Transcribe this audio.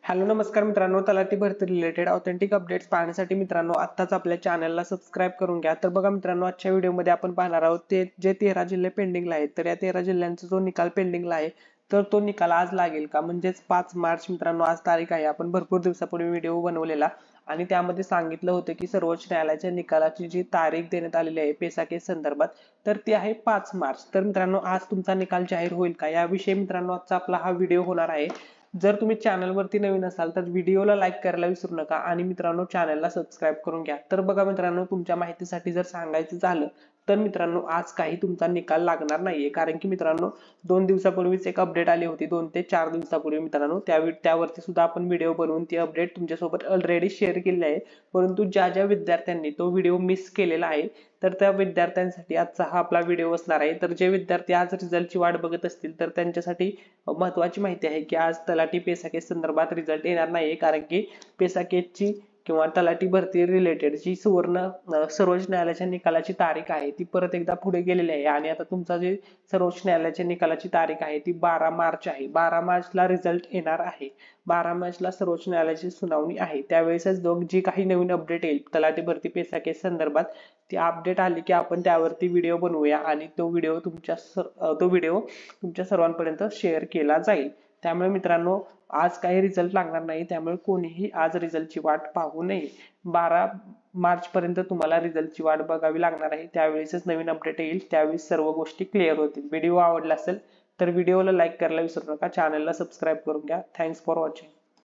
Hello नमस्कार मित्रांनो, तलाठी भरती रिलेटेड ऑथेंटिक अपडेट्स पाहण्यासाठी मित्रांनो आत्ताच आपल्या चॅनलला सबस्क्राईब करून घ्या। तर बघा मित्रांनो, आजच्या व्हिडिओमध्ये आपण पाहणार आहोत ते जे 13 जिल्हे पेंडिंगला आहेत, तर या 13 जिल्ह्यांचा जो निकाल पेंडिंगला आहे तर तो निकाल आज लागेल का, म्हणजेच 5 मार्च मित्रांनो आज तारीख आहे। आपण भरपूर दिवसापूर्वी व्हिडिओ बनवलेला आणि त्यामध्ये सांगितलं होतं की सर्वोच्च न्यायालयाच्या निकालाची जी तारीख देण्यात आलेली आहे पेसा केस संदर्भात, तर ती आहे 5 मार्च। तर मित्रांनो आज तुमचा निकाल जाहीर होईल का, याविषयी मित्रांनो आजचा आपला हा व्हिडिओ होणार आहे। जर तुम्ही चॅनलवरती नवीन असाल तर व्हिडिओला लाईक करायला विसरू नका आणि मित्रांनो चॅनलला सबस्क्राईब करून घ्या। तर बघा मित्रांनो, तुमच्या माहितीसाठी जर सांगायचं झालं तर मित्रांनो आज काही तुमचा निकाल लागणार नाहीये, कारण की मित्रांनो 2 दिवसापूर्वीच एक अपडेट आली होती, 2 ते 4 दिवसापूर्वी मित्रांनो त्यावरती सुद्धा आपण व्हिडिओ बनवून ती अपडेट तुमच्यासोबत ऑलरेडी शेअर केली आहे। परंतु ज्या ज्या विद्यार्थ्यांनी तो व्हिडिओ मिस केलेला आहे तर त्या विद्यार्थ्यांसाठी आजचा हा आपला व्हिडिओ असणार आहे। तर जे विद्यार्थी आज रिझल्टची वाट बघत असतील तर त्यांच्यासाठी महत्त्वाची माहिती आहे की आज तलाठी पेसा केस संदर्भात रिझल्ट येणार नाही, कारण की पेसा केसची किंवा तलाठी भरती रिलेटेड जी सर्वोच्च न्यायालयाच्या निकालाची तारीख आहे ती परत एकदा पुढे गेलेली आहे आणि आता तुमचा जे सर्वोच्च न्यायालयाच्या निकालाची तारीख आहे ती 12 मार्च आहे। 12 मार्चला रिझल्ट येणार आहे। 12 मार्चला सर्वोच्च न्यायालयाची सुनावणी आहे, त्यावेळेसच जी काही नवीन अपडेट येईल तलाठी भरती पेसा केस संदर्भात ती अपडेट आली की आपण त्यावरती व्हिडिओ बनवूया आणि तो व्हिडिओ तुमच्या सर्वांपर्यंत शेअर केला जाईल। त्यामुळे मित्रांनो आज काही रिझल्ट लागणार नाही, त्यामुळे कोणीही आज रिझल्टची वाट पाहू नये। 12 मार्च पर्यंत तुम्हाला रिझल्टची वाट बघावी लागणार आहे, त्यावेळेसच नवीन अपडेट येईल, त्यावेळेस सर्व गोष्टी क्लिअर होतील। व्हिडिओ आवडला असेल तर व्हिडिओला लाईक करायला विसरू नका, चॅनलला सबस्क्राईब करून घ्या। Thanks for watching.